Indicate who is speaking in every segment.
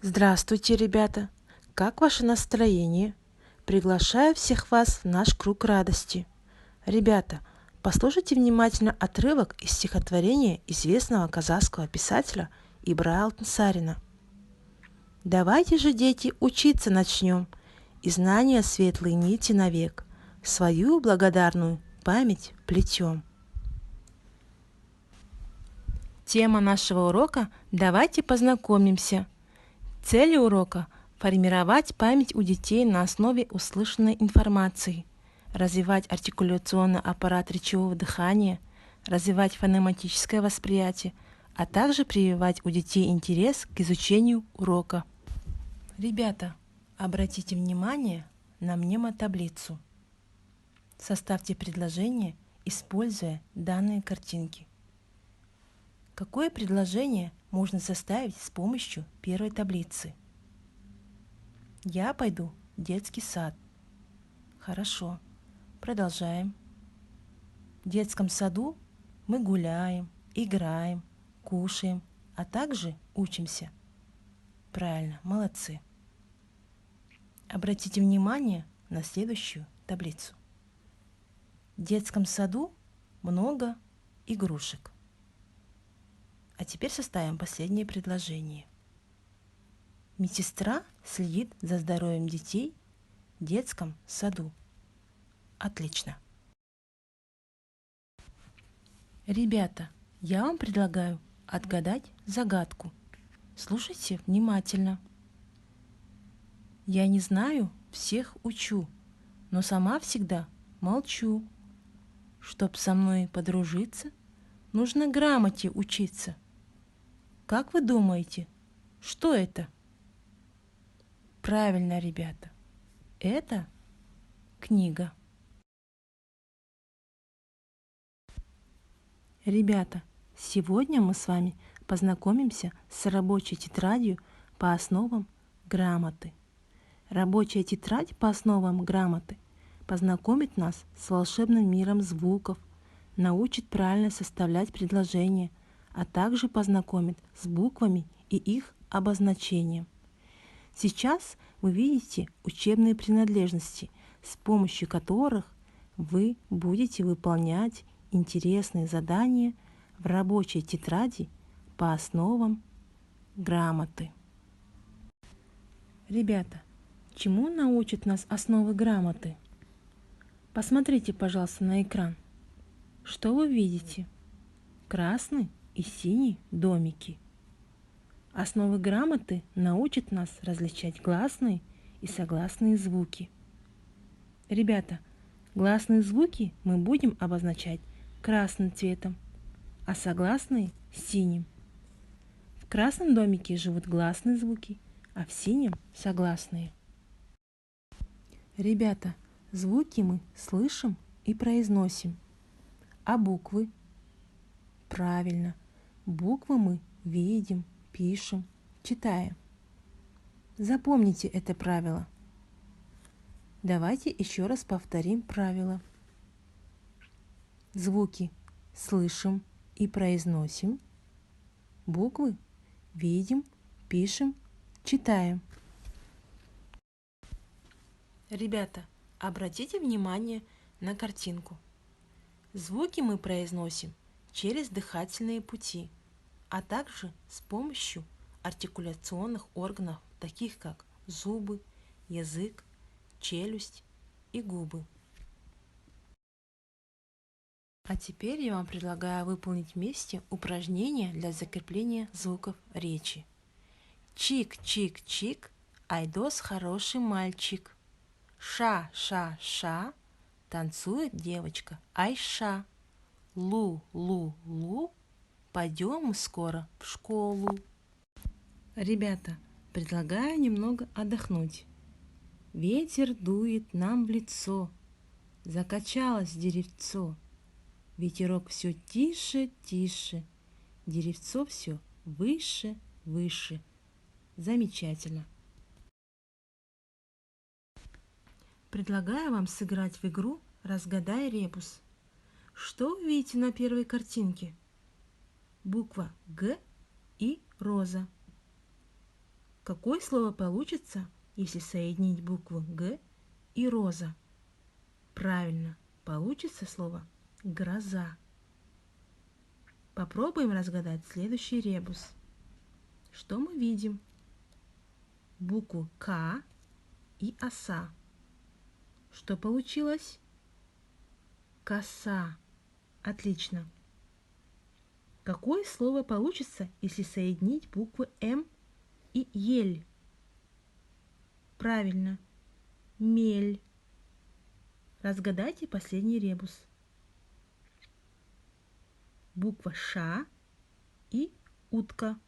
Speaker 1: Здравствуйте, ребята! Как ваше настроение? Приглашаю всех вас в наш круг радости. Ребята, послушайте внимательно отрывок из стихотворения известного казахского писателя Ибрая Алтынсарина. Давайте же, дети, учиться начнем, и знания светлые нити навек, свою благодарную память плетем. Тема нашего урока «Давайте познакомимся». Цель урока – формировать память у детей на основе услышанной информации, развивать артикуляционный аппарат речевого дыхания, развивать фонематическое восприятие, а также прививать у детей интерес к изучению урока. Ребята, обратите внимание на мнемотаблицу. Составьте предложение, используя данные картинки. Какое предложение можно составить с помощью первой таблицы? Я пойду в детский сад. Хорошо. Продолжаем. В детском саду мы гуляем, играем, кушаем, а также учимся. Правильно, молодцы. Обратите внимание на следующую таблицу. В детском саду много игрушек. А теперь составим последнее предложение. Медсестра следит за здоровьем детей в детском саду. Отлично. Ребята, я вам предлагаю отгадать загадку. Слушайте внимательно. Я не знаю, всех учу, но сама всегда молчу. Чтоб со мной подружиться, нужно грамоте учиться. Как вы думаете, что это? Правильно, ребята, это книга. Ребята, сегодня мы с вами познакомимся с рабочей тетрадью по основам грамоты. Рабочая тетрадь по основам грамоты познакомит нас с волшебным миром звуков, научит правильно составлять предложения, а также познакомит с буквами и их обозначением. Сейчас вы видите учебные принадлежности, с помощью которых вы будете выполнять интересные задания в рабочей тетради по основам грамоты. Ребята, чему научат нас основы грамоты? Посмотрите, пожалуйста, на экран. Что вы видите? Красный и синий домики. Основы грамоты научат нас различать гласные и согласные звуки. Ребята, гласные звуки мы будем обозначать красным цветом, а согласные – синим. В красном домике живут гласные звуки, а в синем – согласные. Ребята, звуки мы слышим и произносим. А буквы? Правильно, буквы мы видим, пишем, читаем. Запомните это правило. Давайте еще раз повторим правило. Звуки слышим и произносим. Буквы видим, пишем, читаем. Ребята, обратите внимание на картинку. Звуки мы произносим через дыхательные пути, а также с помощью артикуляционных органов, таких как зубы, язык, челюсть и губы. А теперь я вам предлагаю выполнить вместе упражнение для закрепления звуков речи. Чик-чик-чик, айдос хороший мальчик. Ша-ша-ша, танцует девочка Айша. Лу-лу-лу, пойдем мы скоро в школу. Ребята, предлагаю немного отдохнуть. Ветер дует нам в лицо, закачалось деревцо. Ветерок все тише, тише, деревцо все выше, выше. Замечательно. Предлагаю вам сыграть в игру «Разгадай ребус». Что вы видите на первой картинке? Буква «Г» и роза. Какое слово получится, если соединить букву «г» и «роза»? Правильно, получится слово «гроза». Попробуем разгадать следующий ребус. Что мы видим? Букву «к» и «оса». Что получилось? Коса. Отлично. Какое слово получится, если соединить буквы «м» и «ель»? Правильно, мель. Разгадайте последний ребус. Буква «ш» и «утка».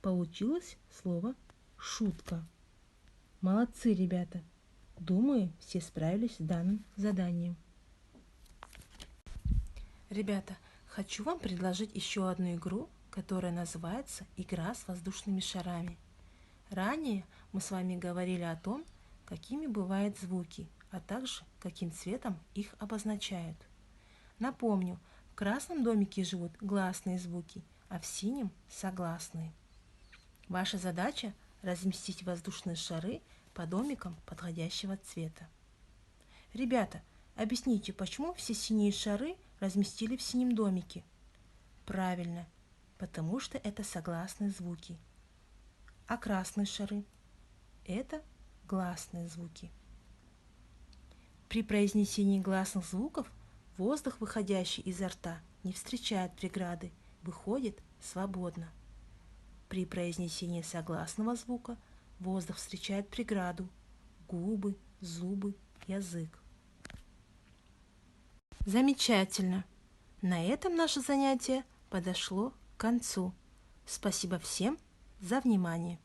Speaker 1: Получилось слово «шутка». Молодцы, ребята! Думаю, все справились с данным заданием. Ребята, хочу вам предложить еще одну игру, которая называется «Игра с воздушными шарами». Ранее мы с вами говорили о том, какими бывают звуки, а также каким цветом их обозначают. Напомню, в красном домике живут гласные звуки, а в синем – согласные. Ваша задача – разместить воздушные шары по домикам подходящего цвета. Ребята, объясните, почему все синие шары разместили в синем домике? Правильно, потому что это согласные звуки. А красные шары – это гласные звуки. При произнесении гласных звуков воздух, выходящий изо рта, не встречает преграды, выходит свободно. При произнесении согласного звука воздух встречает преграду – губы, зубы, язык. Замечательно! На этом наше занятие подошло к концу. Спасибо всем за внимание!